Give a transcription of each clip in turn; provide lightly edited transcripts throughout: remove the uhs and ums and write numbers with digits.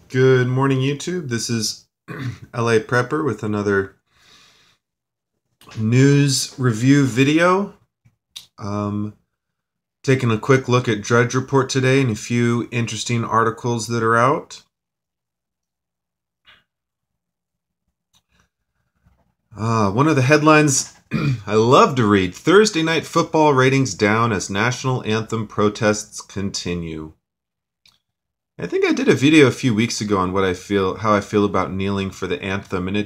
Good morning, YouTube. This is LA Prepper with another news review video. Um, Taking a quick look at Drudge Report today and a few interesting articles that are out. One of the headlines I love to read: Thursday night football ratings down as national anthem protests continue. I think I did a video a few weeks ago on how I feel about kneeling for the anthem, and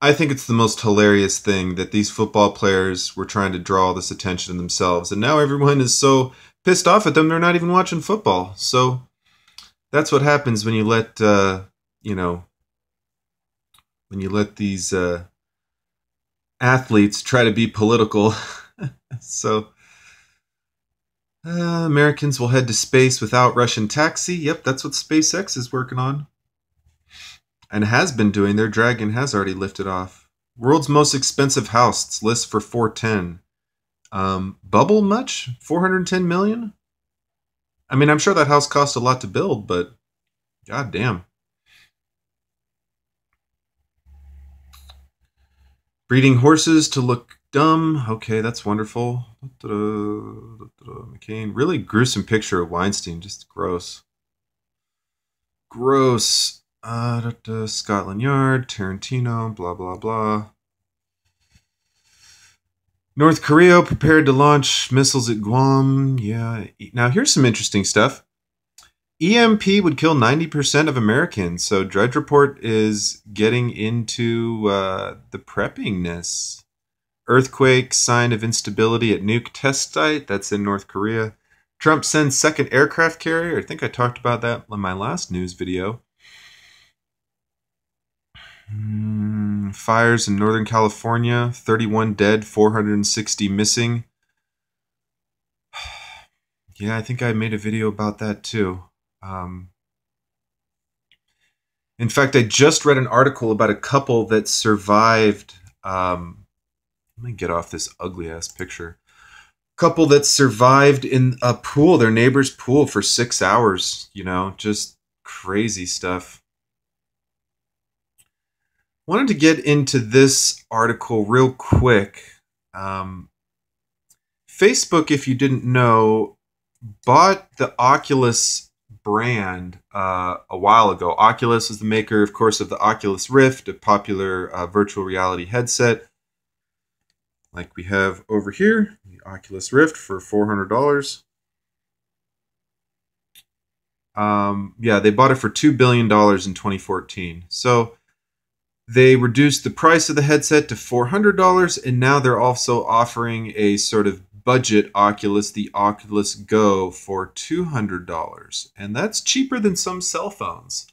I think it's the most hilarious thing that these football players were trying to draw all this attention to themselves, and now everyone is so pissed off at them they're not even watching football. So that's what happens when you let these athletes try to be political. So Americans will head to space without Russian taxi. Yep, that's what SpaceX is working on and has been doing. Their Dragon has already lifted off. World's most expensive house list for 410. Bubble much? 410 million? I mean, I'm sure that house cost a lot to build, but god damn. Breeding horses to look dumb. Okay, that's wonderful. McCain. Really gruesome picture of Weinstein. Just gross. Gross. Scotland Yard. Tarantino. Blah, blah, blah. North Korea prepared to launch missiles at Guam. Yeah. Now, here's some interesting stuff. EMP would kill 90% of Americans. So Drudge Report is getting into the preppingness. Earthquake, sign of instability at nuke test site. That's in North Korea. Trump sends second aircraft carrier. I think I talked about that in my last news video. Fires in Northern California. 31 dead, 460 missing. Yeah, I think I made a video about that too. In fact, I just read an article about a couple that survived. Let me get off this ugly ass picture. Couple that survived in a pool, their neighbor's pool, for 6 hours. Just crazy stuff. Wanted to get into this article real quick. Facebook, if you didn't know, bought the Oculus brand a while ago. Oculus is the maker, of course, of the Oculus Rift, a popular virtual reality headset like we have over here, the Oculus Rift for $400. Yeah, they bought it for $2 billion in 2014. So they reduced the price of the headset to $400, and now they're also offering a sort of budget Oculus, the Oculus Go, for $200. And that's cheaper than some cell phones.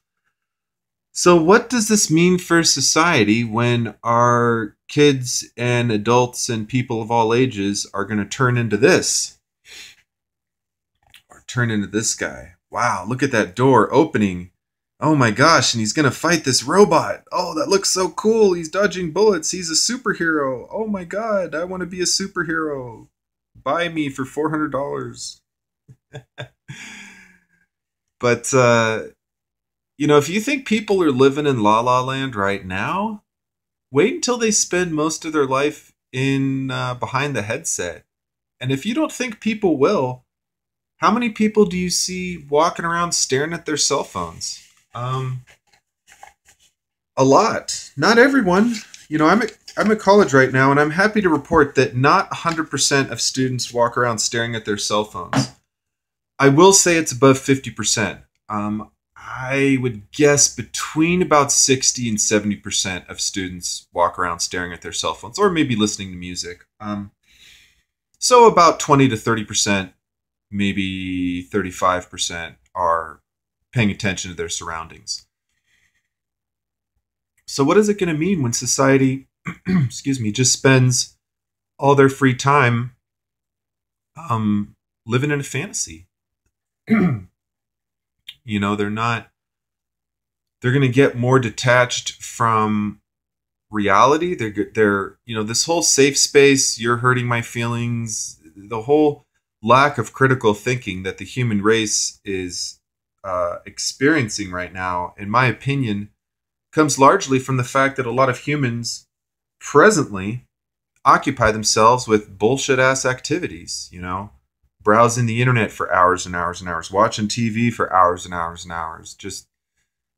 So what does this mean for society when our kids and adults and people of all ages are going to turn into this? Or turn into this guy? Wow, look at that door opening. Oh my gosh, and he's going to fight this robot. Oh, that looks so cool. He's dodging bullets. He's a superhero. Oh my god, I want to be a superhero. Buy me for $400. But, if you think people are living in La La Land right now, wait until they spend most of their life in behind the headset. And if you don't think people will, how many people do you see walking around staring at their cell phones? A lot. Not everyone. I'm at college right now, and I'm happy to report that not 100% of students walk around staring at their cell phones. I will say it's above 50%. I would guess between about 60 and 70% of students walk around staring at their cell phones, or maybe listening to music. So about 20 to 30%, maybe 35% are paying attention to their surroundings. So what is it going to mean when society, just spends all their free time living in a fantasy? They're going to get more detached from reality. They're this whole safe space, you're hurting my feelings, the whole lack of critical thinking that the human race is experiencing right now, in my opinion, comes largely from the fact that a lot of humans presently occupy themselves with bullshit ass activities, browsing the internet for hours and hours and hours, watching TV for hours and hours and hours, just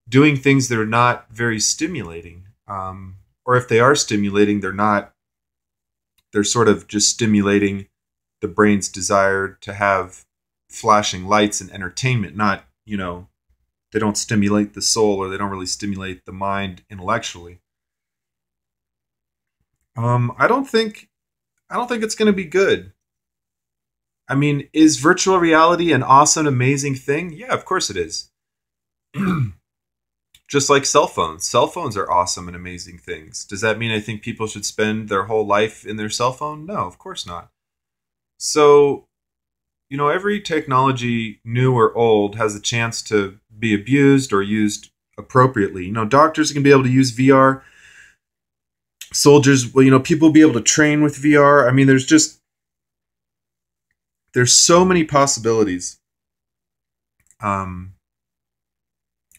doing things that are not very stimulating. Or if they are stimulating, they're sort of just stimulating the brain's desire to have flashing lights and entertainment, not, they don't stimulate the soul, or they don't really stimulate the mind intellectually. I don't think it's going to be good. I mean, is virtual reality an awesome, amazing thing? Yeah, of course it is. Just like cell phones. Cell phones are awesome and amazing things. Does that mean I think people should spend their whole life in their cell phone? No, of course not. So, every technology, new or old, has a chance to be abused or used appropriately. Doctors are going to be able to use VR. Soldiers, people will be able to train with VR. I mean, there's so many possibilities.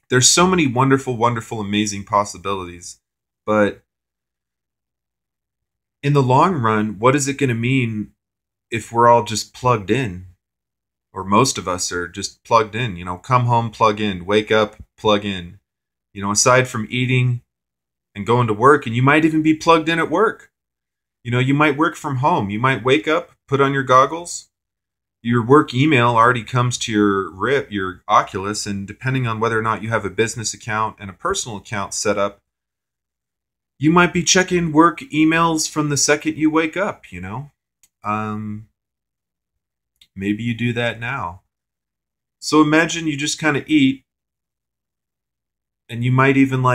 There's so many wonderful, wonderful, amazing possibilities. But in the long run, what is it going to mean if we're all just plugged in? Or most of us are just plugged in, come home, plug in, wake up, plug in. Aside from eating and going to work, and you might even be plugged in at work. You might work from home. You might wake up, put on your goggles. Your work email already comes to your Oculus, and depending on whether or not you have a business account and a personal account set up, you might be checking work emails from the second you wake up, Maybe you do that now. So imagine you just kind of eat, and you might even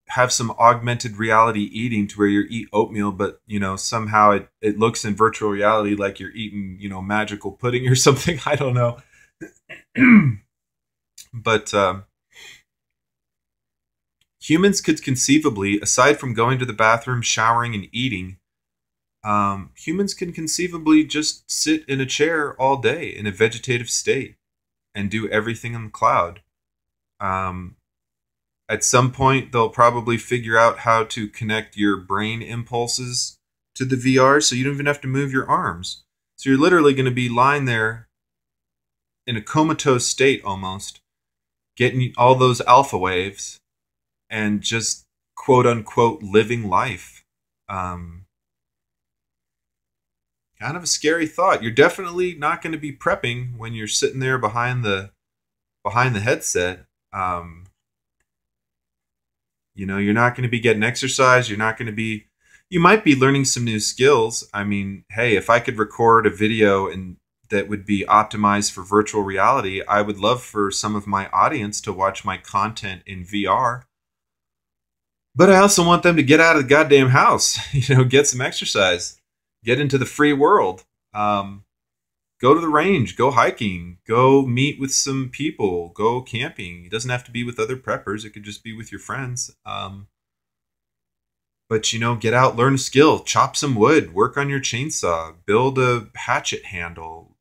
have some augmented reality eating to where you eat oatmeal, but somehow it looks in virtual reality like you're eating magical pudding or something. I don't know. But humans could conceivably, aside from going to the bathroom, showering, and eating, humans can conceivably just sit in a chair all day in a vegetative state and do everything in the cloud. At some point, they'll probably figure out how to connect your brain impulses to the VR, so you don't even have to move your arms. So you're literally going to be lying there in a comatose state almost, getting all those alpha waves and just quote unquote living life. Kind of a scary thought. You're definitely not going to be prepping when you're sitting there behind the headset. You're not going to be getting exercise. You might be learning some new skills. I mean, hey, if I could record a video and that would be optimized for virtual reality, I would love for some of my audience to watch my content in VR. But I also want them to get out of the goddamn house, get some exercise, get into the free world, go to the range, go hiking, go meet with some people, go camping. It doesn't have to be with other preppers. It could just be with your friends. But, get out, learn a skill, chop some wood, work on your chainsaw, build a hatchet handle,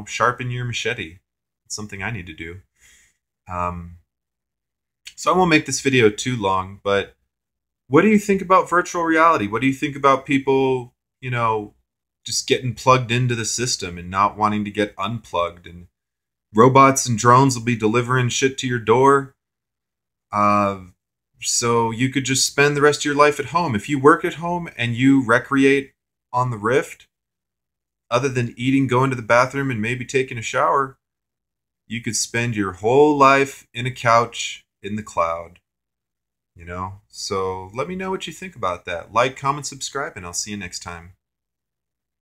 sharpen your machete. It's something I need to do. So I won't make this video too long, but what do you think about virtual reality? What do you think about people, just getting plugged into the system and not wanting to get unplugged? And robots and drones will be delivering shit to your door. So you could just spend the rest of your life at home. If you work at home and you recreate on the Rift, other than eating, going to the bathroom, and maybe taking a shower, you could spend your whole life in a couch in the cloud. So let me know what you think about that. Like, comment, subscribe, and I'll see you next time.